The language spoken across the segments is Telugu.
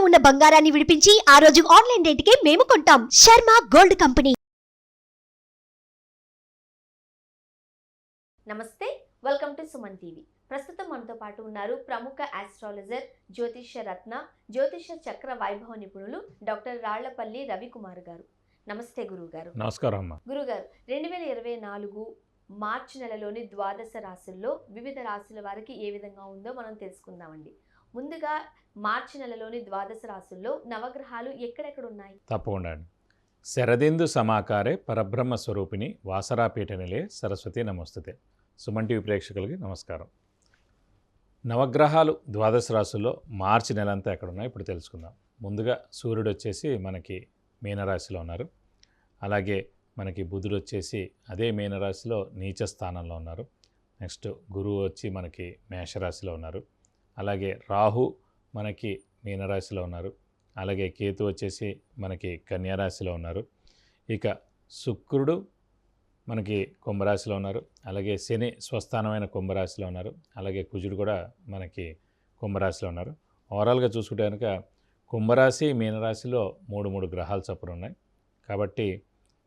ఉన్న బంగారాన్ని విడిపించి ఆ రోజు ఆన్లైన్ రేటుకే మేము కొంటాం. Sharma gold company. నమస్తే, వెల్కమ్ టు సుమన్ టీవీ. ప్రస్తుతం మనతో పాటు ఉన్నారు ప్రముఖ ఆస్ట్రాలజర్, జ్యోతిష్య రత్న, జ్యోతిష్య చక్ర వైభవ నిపుణులు డాక్టర్ రాళ్లపల్లి రవికుమార్ గారు. నమస్తే గురువు గారు. నమస్కారం అమ్మా. గురుగారు, 2024 మార్చి నెలలోని ద్వాదశ రాశుల్లో వివిధ రాశుల వారికి ఏ విధంగా ఉందో మనం తెలుసుకుందామండి. ముందుగా మార్చి నెలలోని ద్వాదశ రాశుల్లో నవగ్రహాలు ఎక్కడెక్కడ ఉన్నాయి? తప్పకుండా అండి. శరదిందు సమాకారే పరబ్రహ్మ స్వరూపిణి వాసరాపీఠ నిలే సరస్వతి నమస్తుతే. సుమన్ టీవీ ప్రేక్షకులకి నమస్కారం. నవగ్రహాలు ద్వాదశ రాశుల్లో మార్చి నెలంతా ఎక్కడున్నాయి ఇప్పుడు తెలుసుకుందాం. ముందుగా సూర్యుడు వచ్చేసి మనకి మీనరాశిలో ఉన్నారు. అలాగే మనకి బుధుడు వచ్చేసి అదే మీనరాశిలో నీచ స్థానంలో ఉన్నారు. నెక్స్ట్ గురువు వచ్చి మనకి మేషరాశిలో ఉన్నారు. అలాగే రాహు మనకి మీనరాశిలో ఉన్నారు. అలాగే కేతు వచ్చేసి మనకి కన్యారాశిలో ఉన్నారు. ఇక శుక్రుడు మనకి కుంభరాశిలో ఉన్నారు. అలాగే శని స్వస్థానమైన కుంభరాశిలో ఉన్నారు. అలాగే కుజుడు కూడా మనకి కుంభరాశిలో ఉన్నారు. ఓవరాల్గా చూసుకుంటే కనుక కుంభరాశి మీనరాశిలో మూడు గ్రహాలు చొప్పున ఉన్నాయి. కాబట్టి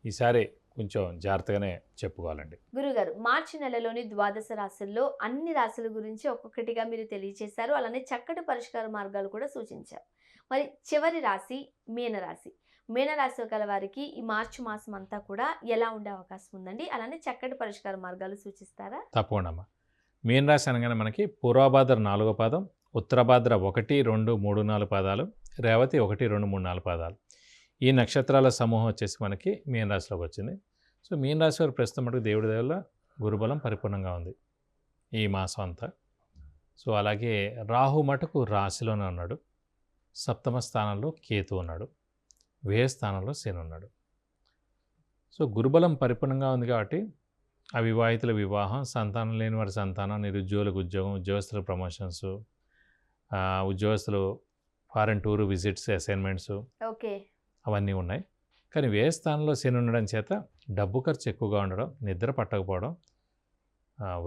ఈసారి కొంచెం జాగ్రత్తగానే చెప్పుకోవాలండి. గురుగారు, మార్చి నెలలోని ద్వాదశ రాశుల్లో అన్ని రాశుల గురించి ఒక్కొక్కటిగా మీరు తెలియజేశారు. అలానే చక్కటి పరిష్కార మార్గాలు కూడా సూచించారు. మరి చివరి రాశి మీనరాశి. మీనరాశి గల వారికి ఈ మార్చి మాసం అంతా కూడా ఎలా ఉండే అవకాశం ఉందండి? అలానే చక్కటి పరిష్కార మార్గాలు సూచిస్తారా? తప్పకుండా అమ్మా. మీనరాశి అనగానే మనకి పూర్వభాద్ర 4వ పాదం, ఉత్తరభాద్ర 1, 2, 3, 4 పాదాలు, రేవతి 1, 2, 3, 4 పాదాలు. ఈ నక్షత్రాల సమూహం వచ్చేసి మనకి మీనరాశిలోకి వచ్చింది. సో మీనరాశి వారు ప్రస్తుతం మటుకు దేవుడి వల్ల గురుబలం పరిపూర్ణంగా ఉంది ఈ మాసం అంతా. సో అలాగే రాహు మటుకు రాశిలోనే ఉన్నాడు. సప్తమ స్థానంలో కేతు ఉన్నాడు. వ్యయ స్థానంలో శని ఉన్నాడు. సో గురుబలం పరిపూర్ణంగా ఉంది కాబట్టి అవివాహితుల వివాహం, సంతానం లేని వారి సంతానం, నిరుద్యోగులకు ఉద్యోగం, ఉద్యోగస్తుల ప్రమోషన్స్, ఉద్యోగస్తులు foreign tour visits, assignments, okay, అవన్నీ ఉన్నాయి. కానీ వ్యయ స్థానంలో శని ఉండడం చేత డబ్బు ఖర్చు ఎక్కువగా ఉండడం, నిద్ర పట్టకపోవడం,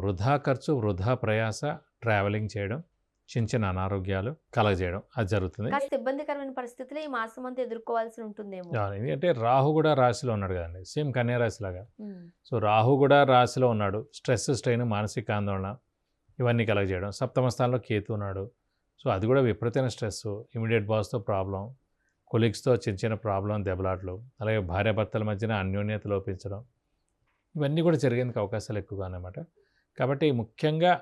వృధా ఖర్చు, వృధా ప్రయాస, ట్రావెలింగ్ చేయడం, చిన్న అనారోగ్యాలు కలగజేయడం అది జరుగుతుంది. కాస్త ఇబ్బందికరమైన పరిస్థితులు ఈ మాసం అంతా ఎదుర్కోవాల్సి ఉంటుందేమో. ఎందుకంటే రాహు కూడా రాశిలో ఉన్నాడు కదండి, సేమ్ కన్యా రాశి లాగా. సో రాహు కూడా రాశిలో ఉన్నాడు. స్ట్రెస్, స్ట్రెయిన్, మానసిక ఆందోళన ఇవన్నీ కలగజేయడం. సప్తమ స్థానంలో కేతు ఉన్నాడు. సో అది కూడా విపరీతమైన స్ట్రెస్, ఇమీడియట్ బాస్తో ప్రాబ్లం, కొలీగ్స్తో చిన్న ప్రాబ్లం, దెబ్బలాట్లు, అలాగే భార్యాభర్తల మధ్యన అన్యోన్యత లోపించడం, ఇవన్నీ కూడా జరిగేందుకు అవకాశాలు ఎక్కువగా అన్నమాట. కాబట్టి ముఖ్యంగా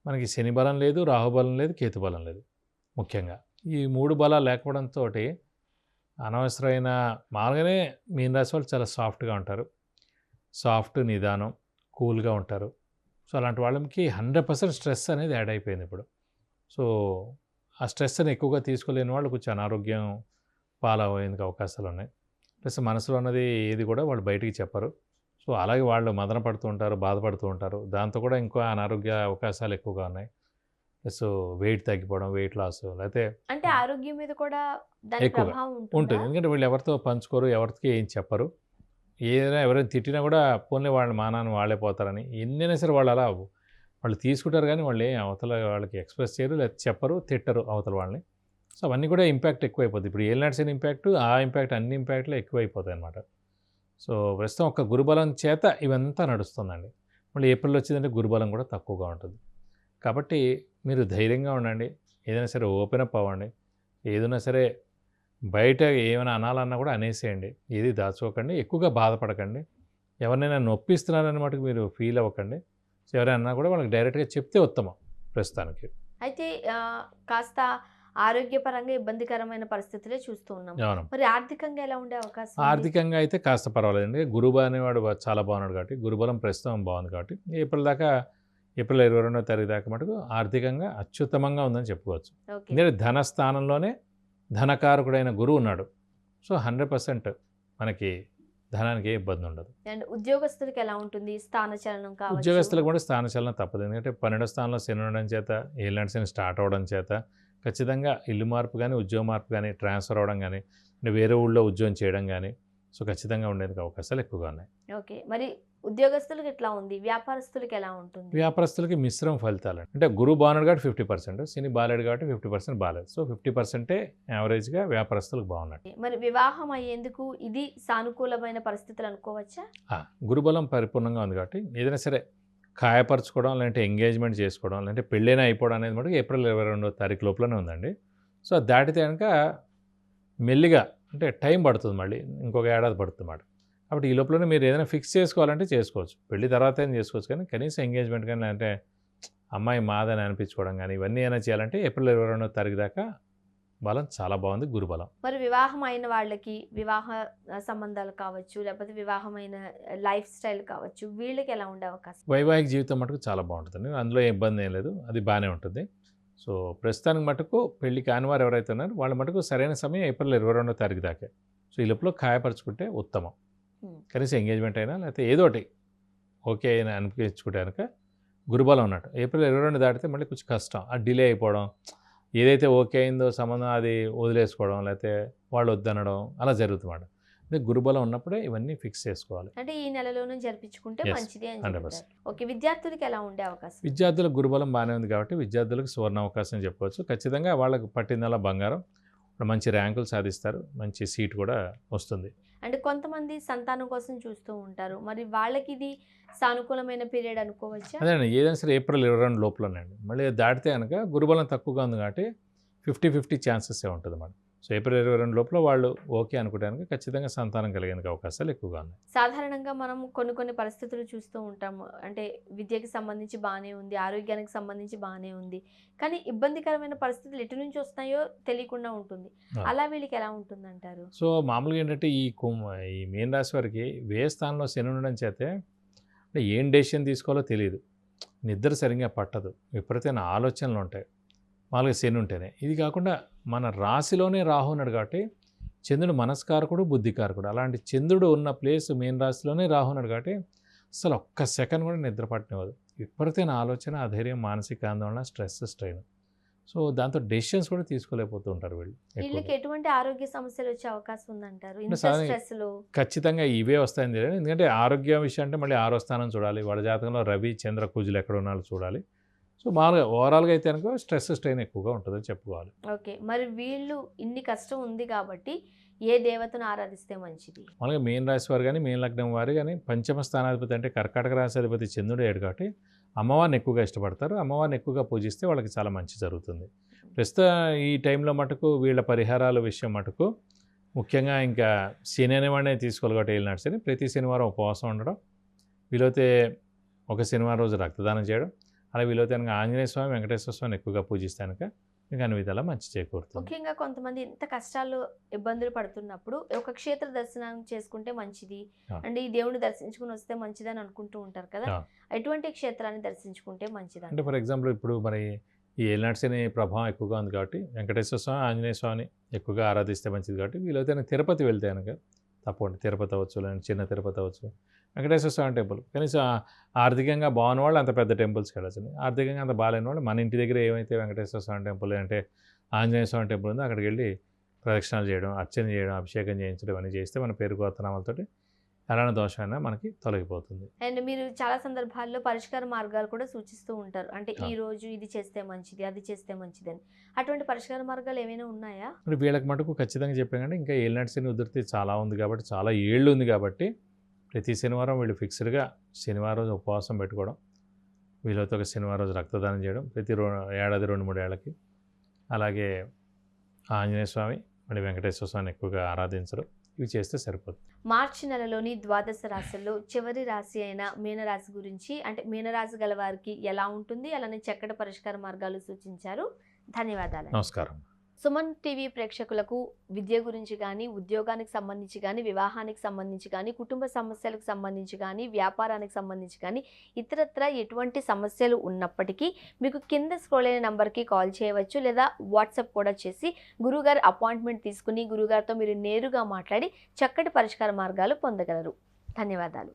మనకి శని బలం లేదు, రాహుబలం లేదు, కేతు బలం లేదు. ముఖ్యంగా ఈ 3 బలాలు లేకపోవడంతో అనవసరమైన మామూలుగానే మీనరాశి వాళ్ళు చాలా సాఫ్ట్గా ఉంటారు. సాఫ్ట్, నిదానం, కూల్గా ఉంటారు. సో అలాంటి వాళ్ళకి 100% స్ట్రెస్ అనేది యాడ్ అయిపోయింది ఇప్పుడు. సో ఆ స్ట్రెస్ని ఎక్కువగా తీసుకోలేని వాళ్ళు కొంచెం అనారోగ్యం పాలయ్యేందుకు అవకాశాలు ఉన్నాయి. ప్లస్ మనసులో ఉన్నది ఏది కూడా వాళ్ళు బయటికి చెప్పరు. సో అలాగే వాళ్ళు మదన పడుతూ ఉంటారు, బాధపడుతూ ఉంటారు. దాంతో కూడా ఇంకో అనారోగ్య అవకాశాలు ఎక్కువగా ఉన్నాయి. ప్లస్ వెయిట్ తగ్గిపోవడం, వెయిట్ లాస్, లేకపోతే అంటే ఆరోగ్యం మీద కూడా దాని ఎక్కువగా ప్రభావం ఉంటుంది. ఎందుకంటే వీళ్ళు ఎవరితో పంచుకోరు, ఎవరికి ఏం చెప్పరు. ఏదైనా ఎవరైనా తిట్టినా కూడా పోన్లే వాళ్ళ మానాన్ని వాళ్ళే పోతారని ఎన్నైనా సరే వాళ్ళు తీసుకుంటారు. కానీ వాళ్ళు అవతల వాళ్ళకి ఎక్స్ప్రెస్ చేయరు, లేదా చెప్పరు, తిట్టరు అవతల వాళ్ళని. సో అవన్నీ కూడా ఇంపాక్ట్ ఎక్కువైపోతుంది. ఇప్పుడు ఏలినాటి ఇంపాక్ట్, ఆ ఇంపాక్ట్ అన్ని ఇంపాక్ట్లు ఎక్కువైపోతాయి అన్నమాట. సో ప్రస్తుతం ఒక గురుబలం చేత ఇవంతా నడుస్తుందండి. మళ్ళీ ఏప్రిల్ వచ్చిందంటే గురుబలం కూడా తక్కువగా ఉంటుంది. కాబట్టి మీరు ధైర్యంగా ఉండండి. ఏదైనా సరే ఓపెన్ అప్ అవ్వండి. ఏదైనా సరే బయట ఏమైనా అనాలన్నా కూడా అనేసేయండి. ఏది దాచుకోకండి, ఎక్కువగా బాధపడకండి. ఎవరినైనా నొప్పిస్తున్నారని మటుకు మీరు ఫీల్ అవ్వకండి. ఎవరైనా కూడా వాళ్ళకి డైరెక్ట్గా చెప్తే ఉత్తమం ప్రస్తుతానికి. అయితే కాస్త ఆరోగ్యపరంగా ఇబ్బందికరమైన పరిస్థితులే చూస్తూ ఉన్నాం. మరి ఆర్థికంగా ఎలా ఉండే అవకాశం? ఆర్థికంగా అయితే కాస్త పర్వాలేదండి. గురువు అనేవాడు చాలా బాగున్నాడు కాబట్టి, గురుబలం ప్రస్తుతం బాగుంది కాబట్టి ఏప్రిల్ 22వ తారీఖు దాకా మటుకు ఆర్థికంగా అత్యుత్తమంగా ఉందని చెప్పుకోవచ్చు. ఎందుకంటే ధన స్థానంలోనే ధనకారకుడైన గురువు ఉన్నాడు. సో 100% మనకి ధనానికి ఏ ఇబ్బంది ఉండదు. అండ్ ఉద్యోగస్తులకు ఎలా ఉంటుంది? స్థానచలనం కావచ్చు. ఉద్యోగస్తులకు కూడా స్థానచలనం తప్పదు. ఎందుకంటే 12వ స్థానంలో శని ఉండడం చేత, ఏలినాటి శని స్టార్ట్ అవ్వడం చేత ఖచ్చితంగా ఇల్లు మార్పు కానీ, ఉద్యోగ మార్పు కానీ, ట్రాన్స్ఫర్ అవ్వడం కానీ, అంటే వేరే ఊళ్ళో ఉద్యోగం చేయడం కానీ, సో ఖచ్చితంగా ఉండేందుకు అవకాశాలు ఎక్కువగా ఉన్నాయి. ఓకే, మరి ఉద్యోగస్తులకు ఎట్లా ఉంది, వ్యాపారస్తులకు ఎలా ఉంటుంది? వ్యాపారస్తులకి మిశ్రమ ఫలితాలు అంటే గురువు బాగున్నాడు కాబట్టి 50%, శని బాలేడు కాబట్టి 50% బాలేదు. సో 50% యావరేజ్గా వ్యాపారస్తులకు బాగున్నాడు. మరి వివాహం అయ్యేందుకు ఇది సానుకూలమైన పరిస్థితులు అనుకోవచ్చా? గురుబలం పరిపూర్ణంగా ఉంది కాబట్టి ఏదైనా సరే ఖాయపరచుకోవడం, లేదంటే ఎంగేజ్మెంట్ చేసుకోవడం, లేదంటే పెళ్ళైనా అయిపోవడం అనేది మటుకు ఏప్రిల్ 22వ తారీఖు లోపలనే ఉందండి. సో అది దాటితే కనుక మెల్లిగా అంటే టైం పడుతుంది, మళ్ళీ ఇంకొక ఏడాది పడుతుంది మాట. కాబట్టి ఈ లోపలనే మీరు ఏదైనా ఫిక్స్ చేసుకోవాలంటే చేసుకోవచ్చు, పెళ్లి తర్వాత అయినా చేసుకోవచ్చు. కానీ కనీసం ఎంగేజ్మెంట్ కానీ లేదంటే అమ్మాయి మాదని అనిపించుకోవడం కానీ ఇవన్నీ అయినా చేయాలంటే ఏప్రిల్ 22వ తారీఖు దాకా బలం చాలా బాగుంది, గురుబలం. మరి వివాహం అయిన వాళ్ళకి వివాహ సంబంధాలు కావచ్చు, లేకపోతే వివాహమైన లైఫ్ స్టైల్ కావచ్చు, వీళ్ళకి ఎలా ఉండే అవకాశం? వైవాహిక జీవితం మటుకు చాలా బాగుంటుంది, అందులో ఏ ఇబ్బంది ఏం లేదు, అది బాగానే ఉంటుంది. సో ప్రస్తుతానికి మటుకు పెళ్లి కాని వారు ఎవరైతే ఉన్నారో వాళ్ళ మటుకు సరైన సమయం ఏప్రిల్ 22వ తారీఖు దాకే. సో ఈ లోపల ఖాయపరచుకుంటే ఉత్తమం. కనీసం ఎంగేజ్మెంట్ అయినా లేకపోతే ఏదో ఒకటి ఓకే అయినా అనిపించుకుంటే కనుక గురుబలం ఉన్నట్టు. ఏప్రిల్ 22 దాటితే మళ్ళీ కొంచెం కష్టం, అది డిలే అయిపోవడం, ఏదైతే ఓకే అయిందో సంబంధం అది వదిలేసుకోవడం, లేకపోతే వాళ్ళు వద్దనడం అలా జరుగుతుందన్నమాట. అదే గురుబలం ఉన్నప్పుడే ఇవన్నీ ఫిక్స్ చేసుకోవాలి. అంటే ఈ నెలలోనే జరిపించుకుంటే Yes, మంచిది అని 100%. చెప్తారు. ఓకే, విద్యార్థులకు ఎలా ఉండే అవకాశం? విద్యార్థులకు గురుబలం బాగానే ఉంది కాబట్టి విద్యార్థులకు సువర్ణ అవకాశం చెప్పవచ్చు. ఖచ్చితంగా వాళ్ళకు పట్టిందల్లా బంగారం, మంచి ర్యాంకులు సాధిస్తారు, మంచి సీట్ కూడా వస్తుంది. అంటే కొంతమంది సంతానం కోసం చూస్తూ ఉంటారు, మరి వాళ్ళకి ఇది సానుకూలమైన పీరియడ్ అనుకోవచ్చా? అదేనండి, ఏదైనా సరే ఏప్రిల్ 22 లోపలనండి. మళ్ళీ దాటితే కనుక గురుబలం తక్కువగా ఉంది కాబట్టి 50-50 ఛాన్సెస్ ఉంటుంది మేడం. సో ఏప్రిల్ 22 లోపల వాళ్ళు ఓకే అనుకోవడానికి ఖచ్చితంగా సంతానం కలిగేందుకు అవకాశాలు ఎక్కువగా ఉన్నాయి. సాధారణంగా మనం కొన్ని పరిస్థితులు చూస్తూ ఉంటాము. అంటే విద్యకి సంబంధించి బాగానే ఉంది, ఆరోగ్యానికి సంబంధించి బాగానే ఉంది, కానీ ఇబ్బందికరమైన పరిస్థితులు ఎటు నుంచి వస్తాయో తెలియకుండా ఉంటుంది. అలా వీళ్ళకి ఎలా ఉంటుంది అంటారు? సో మామూలుగా ఏంటంటే ఈ మీన రాశి వారికి వ్యయ స్థానంలో శని ఉండడం చేతే అంటే ఏం డెసిషన్ తీసుకోవాలో తెలియదు, నిద్ర సరిగ్గా పట్టదు, విపరీతమైన ఆలోచనలు ఉంటాయి మామూలుగా శని ఉంటేనే. ఇది కాకుండా మన రాశిలోనే రాహు ఉన్నాడు కాబట్టి చంద్రుడు మనస్కారకుడు, బుద్ధికారకుడు. అలాంటి చంద్రుడు ఉన్న ప్లేస్ మీన రాశిలోనే రాహు ఉన్నాడు కాబట్టి అసలు ఒక్క సెకండ్ కూడా నిద్ర పట్టనివ్వదు. విపరీతమైన ఆలోచన, అధైర్యం, మానసిక ఆందోళన, స్ట్రెస్, స్ట్రెయిన్. సో దాంతో డెసిషన్స్ కూడా తీసుకోలేకపోతూ ఉంటారు వీళ్ళు. వీళ్ళకి ఎటువంటి ఆరోగ్య సమస్యలు వచ్చే అవకాశం ఉందంటారు? ఖచ్చితంగా ఇవే వస్తాయని తెలియదు. ఎందుకంటే ఆరోగ్య విషయం అంటే మళ్ళీ 6వ స్థానం చూడాలి, వాళ్ళ జాతకంలో రవి, చంద్ర, కుజులు ఎక్కడ ఉన్నారో చూడాలి. సో మామూలుగా ఓవరాల్గా అయితే అనుకో స్ట్రెస్, స్ట్రెయిన్ ఎక్కువగా ఉంటుందని చెప్పుకోవాలి. ఓకే, మరి వీళ్ళు ఇన్ని కష్టం ఉంది కాబట్టి ఏ దేవతను ఆరాధిస్తే మంచిది? మామూలుగా మీన రాశి వారు కానీ మీన లగ్నం వారు కానీ పంచమ స్థానాధిపతి అంటే కర్కాటక రాశి అధిపతి చంద్రుడు ఏడు కాబట్టి అమ్మవారిని ఎక్కువగా ఇష్టపడతారు. అమ్మవారిని ఎక్కువగా పూజిస్తే వాళ్ళకి చాలా మంచి జరుగుతుంది. ప్రస్తుతం ఈ టైంలో మటుకు వీళ్ళ పరిహారాల విషయం మటుకు ముఖ్యంగా ఇంకా శని అనేవాడినే తీసుకోవాలి కాబట్టి ఏలినాడు శని. ప్రతి శనివారం ఉపవాసం ఉండడం, వీలైతే ఒక శనివారం రోజు రక్తదానం చేయడం, అలా వీలైతే కనుక ఆంజనేయ స్వామి, వెంకటేశ్వర స్వామిని ఎక్కువగా పూజిస్తే కనుక మీకు అన్ని విధాలా మంచి చేకూరుతుంది. ముఖ్యంగా కొంతమంది ఎంత కష్టాలు ఇబ్బందులు పడుతున్నప్పుడు ఒక క్షేత్ర దర్శనం చేసుకుంటే మంచిది, అంటే ఈ దేవుని దర్శించుకుని వస్తే మంచిది అని అనుకుంటూ ఉంటారు కదా, ఎటువంటి క్షేత్రాన్ని దర్శించుకుంటే మంచిది? అంటే ఫర్ ఎగ్జాంపుల్ ఇప్పుడు మరి ఈ ఏలినాడు శని ప్రభావం ఎక్కువగా ఉంది కాబట్టి వెంకటేశ్వర స్వామి, ఆంజనేయ స్వామిని ఎక్కువగా ఆరాధిస్తే మంచిది కాబట్టి వీలైతే తిరుపతి వెళ్తే కనుక తప్పకుండా తిరుపతి అవ్వచ్చు, లేదంటే చిన్న తిరుపతి అవ్వచ్చు, వెంకటేశ్వర స్వామి టెంపుల్. కనీసం ఆర్థికంగా బాగున్న వాళ్ళు అంత పెద్ద టెంపుల్స్కి వెళ్ళచ్చు. ఆర్థికంగా అంత బాగాలేని వాళ్ళు మన ఇంటి దగ్గర ఏమైతే వెంకటేశ్వర స్వామి టెంపుల్ అంటే ఆంజనేయ స్వామి టెంపుల్ ఉందో అక్కడికి వెళ్ళి ప్రదక్షిణాలు చేయడం, అర్చన చేయడం, అభిషేకం చేయించడం అన్నీ చేస్తే మన పేరు గోత్రనామాలతోటి ఎలాంటి దోషమైనా మనకి తొలగిపోతుంది. అండ్ మీరు చాలా సందర్భాల్లో పరిష్కార మార్గాలు కూడా సూచిస్తూ ఉంటారు, అంటే ఈ రోజు ఇది చేస్తే మంచిది, అది చేస్తే మంచిది అని. అటువంటి పరిష్కార మార్గాలు ఏమైనా ఉన్నాయా? మరి వీళ్ళకి మటుకు ఖచ్చితంగా చెప్పాను, ఇంకా ఏలినాడు శని ఉధృతి చాలా ఉంది కాబట్టి, చాలా ఏళ్ళు ఉంది కాబట్టి ప్రతి శనివారం వీళ్ళు ఫిక్స్డ్గా శనివారం రోజు ఉపవాసం పెట్టుకోవడం, వీళ్ళతో ఒక శనివారం రోజు రక్తదానం చేయడం, ప్రతి ఏడాది 2-3 ఏళ్ళకి. అలాగే ఆంజనేయ స్వామి, మళ్ళీ వెంకటేశ్వర స్వామిని ఎక్కువగా ఆరాధించడం, ఇవి చేస్తే సరిపోతుంది. మార్చి నెలలోని ద్వాదశ రాశుల్లో చివరి రాశి అయిన మీనరాశి గురించి, అంటే మీనరాశి గల వారికి ఎలా ఉంటుంది, అలానే చక్కటి పరిష్కార మార్గాలు సూచించారు. ధన్యవాదాలు. నమస్కారం. సుమన్ టీవీ ప్రేక్షకులకు విద్య గురించి కానీ, ఉద్యోగానికి సంబంధించి కానీ, వివాహానికి సంబంధించి కానీ, కుటుంబ సమస్యలకు సంబంధించి కానీ, వ్యాపారానికి సంబంధించి కానీ, ఇతరత్ర ఎటువంటి సమస్యలు ఉన్నప్పటికీ మీకు కింద స్క్రోల్ అయిన నంబర్కి కాల్ చేయవచ్చు, లేదా వాట్సాప్ కూడా చేసి గురువుగారి అపాయింట్మెంట్ తీసుకుని గురువుగారితో మీరు నేరుగా మాట్లాడి చక్కటి పరిష్కార మార్గాలు పొందగలరు. ధన్యవాదాలు.